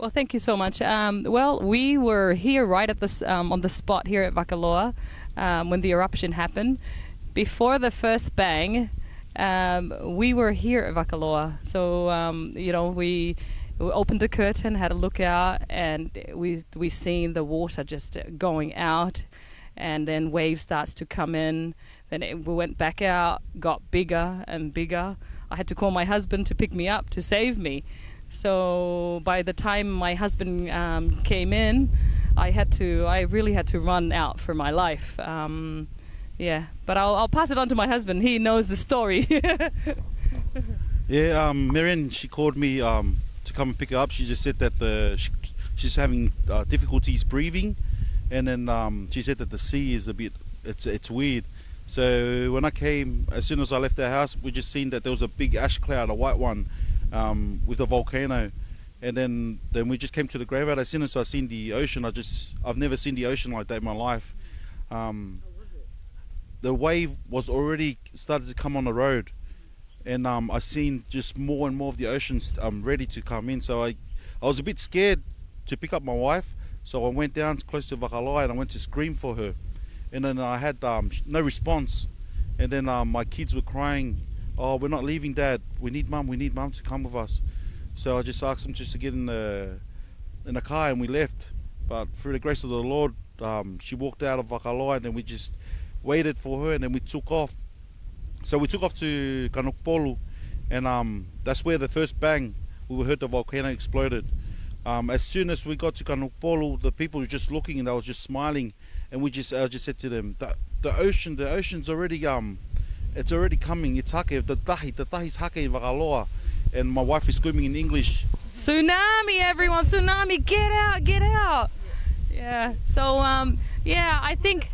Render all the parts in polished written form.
Well, thank you so much. Well, we were here right at this on the spot here at Vakaloa when the eruption happened. Before the first bang, we were here at Vakaloa. So, we opened the curtain, had a look out, and we seen the water just going out, and then waves starts to come in. Then we went back out, got bigger and bigger. I had to call my husband to pick me up to save me. So by the time my husband came in, I really had to run out for my life. But I'll pass it on to my husband. He knows the story. Marianne, she called me to come and pick her up. She just said that she's having difficulties breathing, and then she said that the sea is it's weird. So when I came, as soon as I left the house, we just seen that there was a big ash cloud, a white one, with the volcano, and then we just came to the graveyard. As soon as I seen the ocean, I've never seen the ocean like that in my life. The wave was already started to come on the road, and I seen just more and more of the oceans ready to come in. So I was a bit scared to pick up my wife, so I went down close to Vakaloa and I went to scream for her, and then I had no response, and then my kids were crying, "Oh, we're not leaving, Dad. We need Mum to come with us." So I just asked them just to get in the car, and we left. But through the grace of the Lord, she walked out of Vakaloa, and then we just waited for her, and then we took off. So we took off to Kanukpolu, and that's where the first bang, we heard the volcano exploded. As soon as we got to Kanukpolu, the people were just looking and they were just smiling, and I just said to them, the ocean's already it's already coming. It's hake, the tahi's hake in Vakaloa. And my wife is screaming in English, "Tsunami, everyone, tsunami, get out, get out." Yeah, so I think,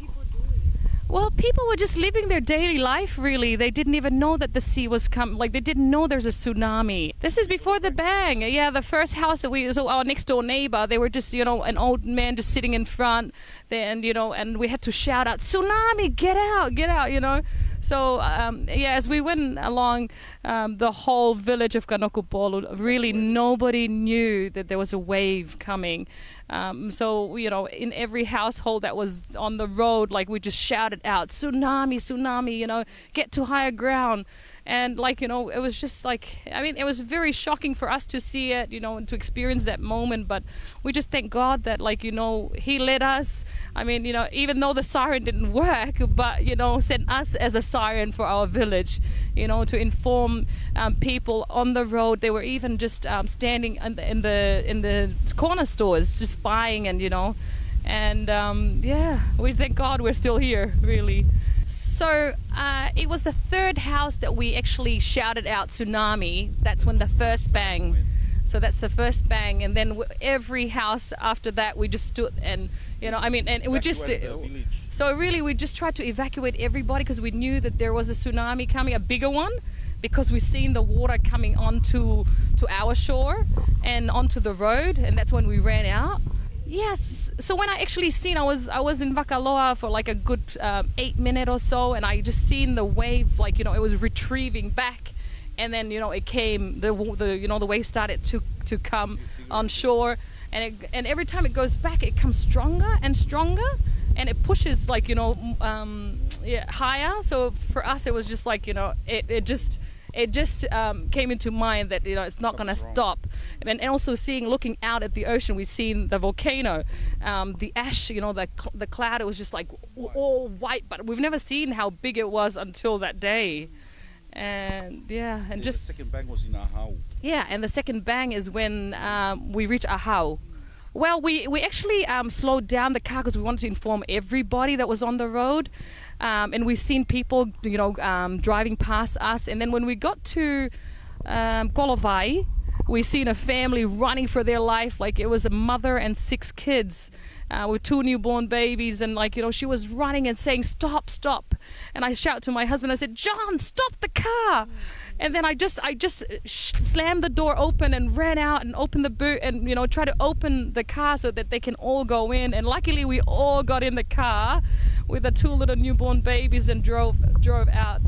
well, people were just living their daily life, really. They didn't even know that the sea was coming. Like, they didn't know there's a tsunami. This is before the bang. Yeah, the first house so our next door neighbor, they were just, an old man just sitting in front. And we had to shout out, "Tsunami, get out, get out," So, as we went along the whole village of Kanokupolu, really nobody knew that there was a wave coming. In every household that was on the road, like, we just shouted out, "Tsunami, tsunami, get to higher ground." And it was just it was very shocking for us to see it, and to experience that moment. But we just thank God that, He led us. Even though the siren didn't work, but, sent us as a siren for our village, to inform people on the road. They were even just standing in the corner stores, just buying, and, we thank God we're still here, really. So it was the third house that we actually shouted out "Tsunami." That's when the first bang. So that's the first bang, and then every house after that we just stood and we just. So really, we just tried to evacuate everybody because we knew that there was a tsunami coming, a bigger one, because we seen the water coming onto our shore and onto the road, and that's when we ran out. Yes. So when I actually seen, I was in Vakaloa for like a good 8 minutes or so, and I just seen the wave, it was retrieving back, and then it came, the wave started to come on shore, and every time it goes back, it comes stronger and stronger, and it pushes higher. So for us, it was just it just came into mind that it's not going to stop, and also looking out at the ocean, we've seen the volcano, the ash, the cloud. It was just all white, but we've never seen how big it was until that day. And the second bang was in Ahau. Yeah, and the second bang is when we reached Ahau. Well, we actually slowed down the car because we wanted to inform everybody that was on the road. And we've seen people, driving past us. And then when we got to Kolovai, we seen a family running for their life. It was a mother and 6 kids with 2 newborn babies. And she was running and saying, "Stop, stop." And I shout to my husband, I said, "John, stop the car." And then I just slammed the door open and ran out and opened the boot and try to open the car so that they can all go in. And luckily we all got in the car with the 2 little newborn babies and drove out.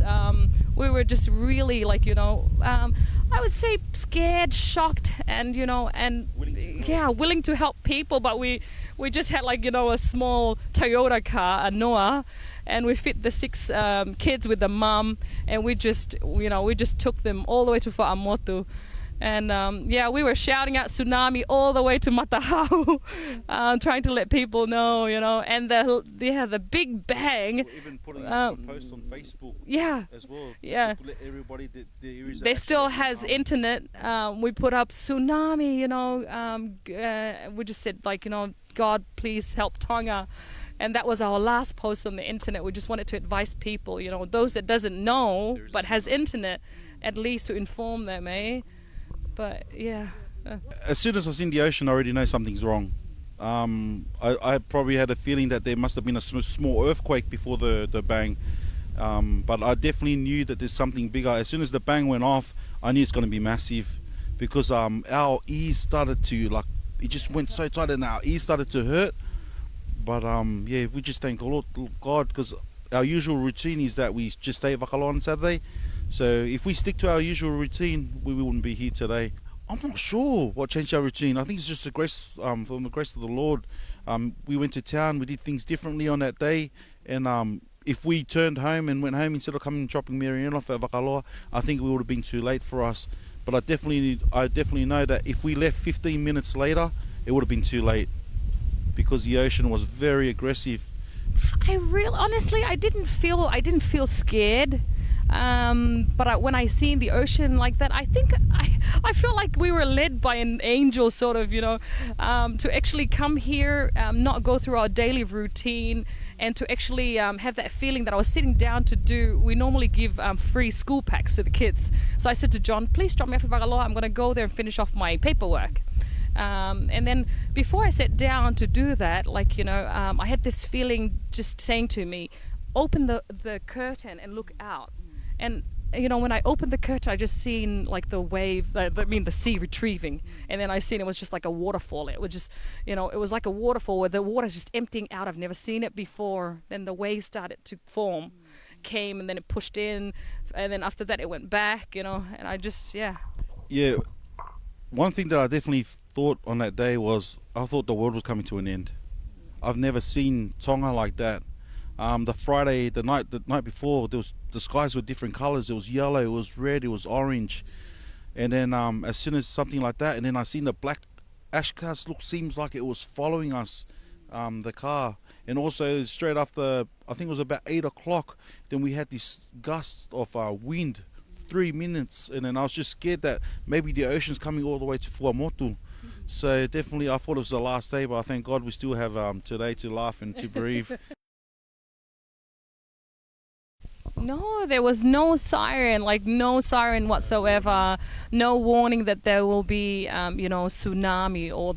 We were just really I would say scared, shocked, and willing to help people, but we just had like, a small Toyota car, a Noah, and we fit the 6 kids with the mum, and we just took them all the way to Whaamotu. And we were shouting out tsunami all the way to Matahau, trying to let people know, and the big bang. Even putting a post on Facebook as well. Yeah. To let everybody that there is. They still has internet. We put up tsunami, we just said like, God, please help Tonga. And that was our last post on the internet. We just wanted to advise people, those that doesn't know but has internet, at least to inform them, eh? But as soon as I seen the ocean, I already know something's wrong. I probably had a feeling that there must have been a small earthquake before the bang, but I definitely knew that there's something bigger. As soon as the bang went off, I knew it's going to be massive, because our ears started to it just went so tight and our ears started to hurt. But we just thank God, because our usual routine is that we just stay at Vakaloa on Saturday. So if we stick to our usual routine, we wouldn't be here today. I'm not sure what changed our routine. I think it's just the grace, from the grace of the Lord. We went to town, we did things differently on that day, and if we turned home and went home instead of coming and dropping Marianne off at Vakaloa, I think it would have been too late for us. But I definitely know that if we left 15 minutes later, it would have been too late, because the ocean was very aggressive. Honestly, I didn't feel scared. But when I seen the ocean like that, I think I feel like we were led by an angel, sort of, to actually come here, not go through our daily routine, and to actually have that feeling that I was sitting down to do. We normally give free school packs to the kids. So I said to John, please drop me off at Vakaloa. I'm going to go there and finish off my paperwork. And then before I sat down to do that, I had this feeling just saying to me, open the curtain and look out. And when I opened the curtain, I just seen like the wave, the sea retrieving, and then I seen it was just like a waterfall. It was just, it was like a waterfall where the water's just emptying out. I've never seen it before. Then the wave started to form, came, and then it pushed in, and then after that it went back, and I just One thing that I definitely thought on that day was, I thought the world was coming to an end. I've never seen Tonga like that. The Friday, the night before, the skies were different colors. It was yellow, it was red, it was orange, and then as soon as something like that, and then I seen the black ash clouds seems like it was following us, the car. And also straight after, I think it was about 8 o'clock, then we had this gust of wind, 3 minutes, and then I was just scared that maybe the ocean's coming all the way to Fuamotu. So definitely I thought it was the last day, but I thank God we still have today to laugh and to breathe. No, there was no siren whatsoever. No warning that there will be, tsunami or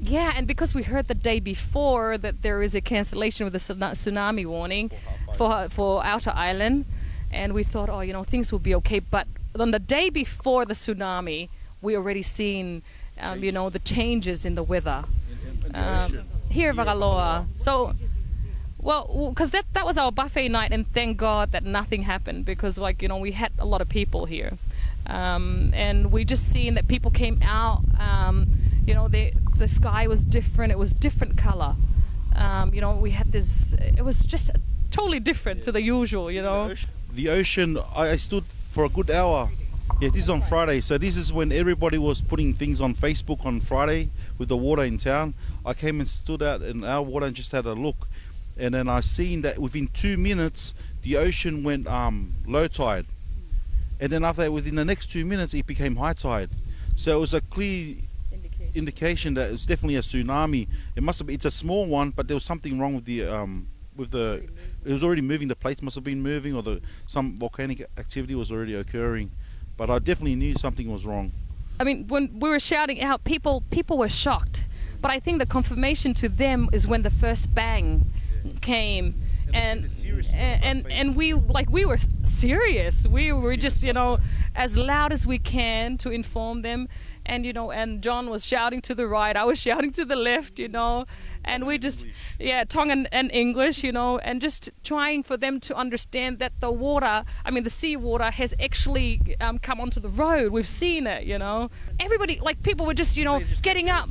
Yeah, and because we heard the day before that there is a cancellation with the tsunami warning for Outer Island, and we thought, things will be okay. But on the day before the tsunami, we already seen, the changes in the weather here in Vakaloa. So. Well, because that was our buffet night, and thank God that nothing happened, because we had a lot of people here, and we just seen that people came out. The sky was different; it was different color. We had this. It was just totally different to the usual. The ocean. I stood for a good hour. Yeah, this is on Friday, so this is when everybody was putting things on Facebook on Friday with the water in town. I came and stood out in our water and just had a look. And then I seen that within 2 minutes, the ocean went low tide. And then after that, within the next 2 minutes, it became high tide. So it was a clear indication that it's definitely a tsunami. It's a small one, but there was something wrong with it was already moving. The plates must have been moving, or some volcanic activity was already occurring. But I definitely knew something was wrong. I mean, when we were shouting out, people were shocked. But I think the confirmation to them is when the first bang came, and we were serious. We were just as loud as we can to inform them, and and John was shouting to the right, I was shouting to the left, and we just Tongan and English, and just trying for them to understand that the water, the seawater has actually come onto the road. We've seen it, Everybody, like, people were just, getting up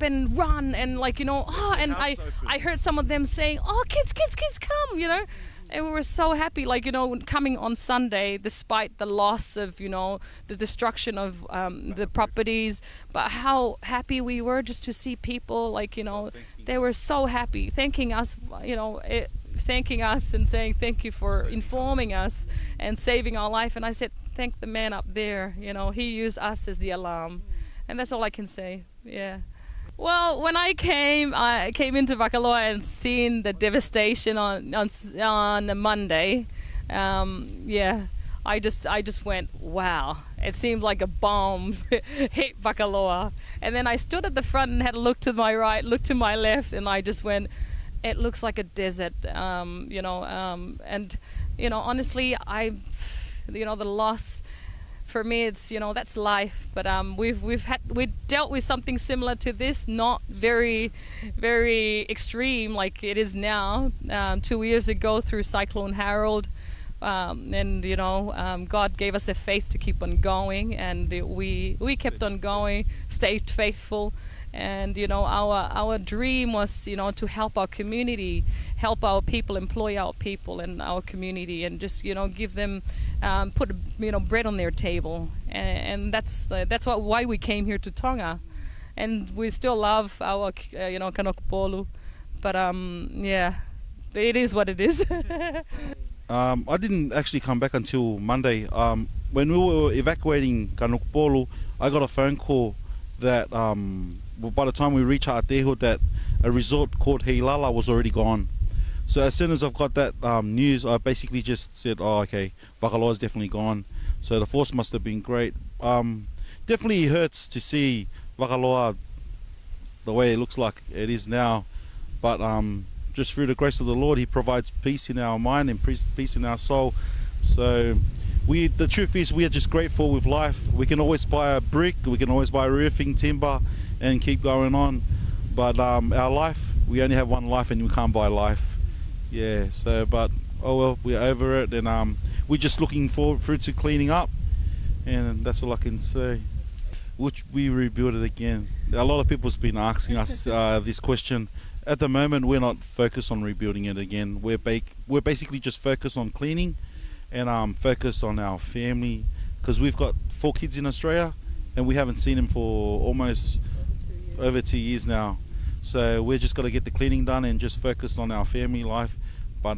and run, and and I heard some of them saying, "Oh, kids, come," And we were so happy, coming on Sunday, despite the loss of, the destruction of the properties, but how happy we were just to see people, they were so happy, thanking us, thanking us and saying thank you for informing us and saving our life. And I said, thank the man up there, he used us as the alarm. And that's all I can say, yeah. Well, when I came into Vakaloa and seen the devastation on a Monday, I just went, wow. It seemed like a bomb hit Vakaloa. And then I stood at the front and had a look to my right, look to my left, and I just went, it looks like a desert, and honestly, the loss. For me, it's that's life, but we dealt with something similar to this, not very, very extreme like it is now. 2 years ago through Cyclone Harold, and God gave us the faith to keep on going, and we kept on going, stayed faithful. And our dream was to help our community, help our people, employ our people in our community, and just give them put bread on their table, and that's why we came here to Tonga, and we still love our Kanokopolu, but it is what it is. I didn't actually come back until Monday. When we were evacuating Kanokopolu, I got a phone call that by the time we reached Aotearoa, that a resort called Heilala was already gone. So as soon as I've got that news, I basically just said, oh, okay, Vakaloa is definitely gone. So the force must have been great. Definitely hurts to see Vakaloa the way it looks like it is now. But just through the grace of the Lord, He provides peace in our mind and peace in our soul. So the truth is, we are just grateful with life. We can always buy a brick, we can always buy roofing, timber, and keep going on. But our life, we only have one life, and we can't buy life. Yeah, so, but, oh well, we're over it, and we're just looking forward to cleaning up, and that's all I can say. Would we rebuild it again? A lot of people's been asking us this question. At the moment, we're not focused on rebuilding it again. We're basically just focused on cleaning, and focused on our family, because we've got 4 kids in Australia, and we haven't seen them for almost over 2 years now. So we're just got to get the cleaning done and just focus on our family life. But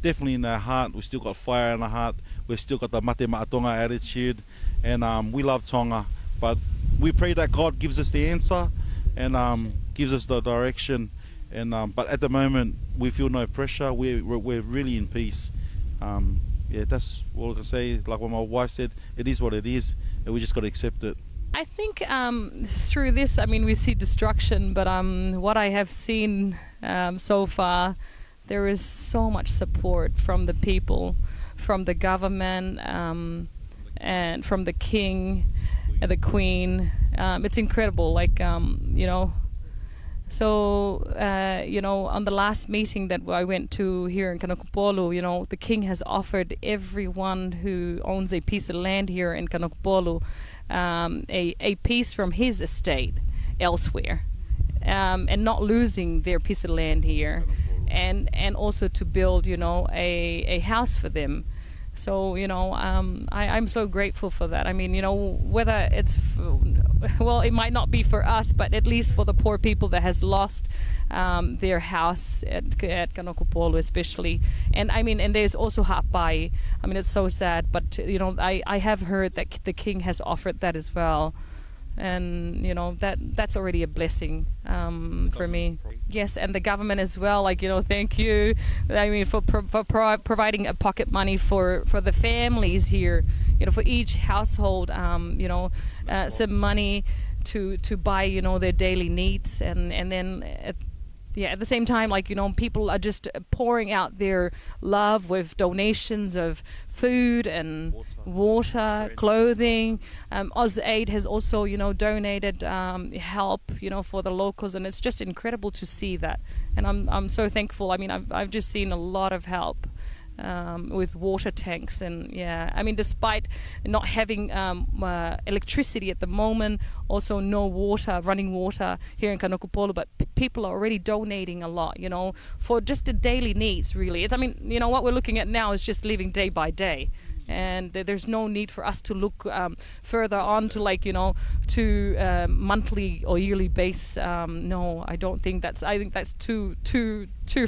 definitely in our heart, we still got fire in our heart. We've still got the mate maatonga attitude, and we love Tonga. But we pray that God gives us the answer and gives us the direction. And but at the moment, we feel no pressure. We're really in peace. That's all I can say. Like what my wife said, it is what it is, and we just got to accept it. I think through this, we see destruction, but what I have seen so far, there is so much support from the people, from the government, and from the king, the queen. It's incredible, So, on the last meeting that I went to here in Kanokopolu, the king has offered everyone who owns a piece of land here in Kanokopolu a piece from his estate elsewhere, and not losing their piece of land here, and also to build, a house for them. So, I'm so grateful for that. Whether it's, it might not be for us, but at least for the poor people that has lost their house at Kanokopolu especially. And and there's also Hapai. It's so sad, but, I have heard that the king has offered that as well. And, that's already a blessing for me. Yes, and the government as well, thank you, for providing a pocket money for the families here, for each household, some money to buy, their daily needs, and then yeah, at the same time, like, people are just pouring out their love with donations of food and water, clothing. AusAid has also, donated help, for the locals, and it's just incredible to see that. And I'm so thankful. I mean, I've just seen a lot of help. With water tanks, and despite not having electricity at the moment, also no running water here in Kanokupolo, but people are already donating a lot, for just the daily needs, really. What we're looking at now is just living day by day. And there's no need for us to look further on to to monthly or yearly base. No, I don't think I think that's too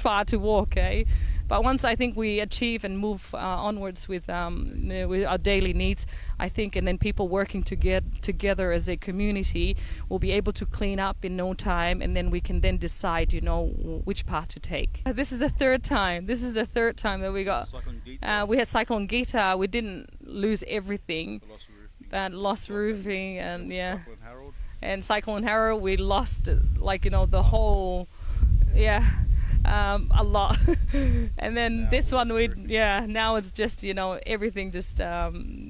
far to walk, eh? But once I think we achieve and move onwards with our daily needs, I think, and then people working together as a community, will be able to clean up in no time, and then we can then decide, which path to take. This is the third time. That we got. We had Cyclone Gita. We didn't lose everything. Lost roofing, and yeah. And Cyclone Harold, we lost the whole, yeah. A lot. And then now this one now it's just everything just no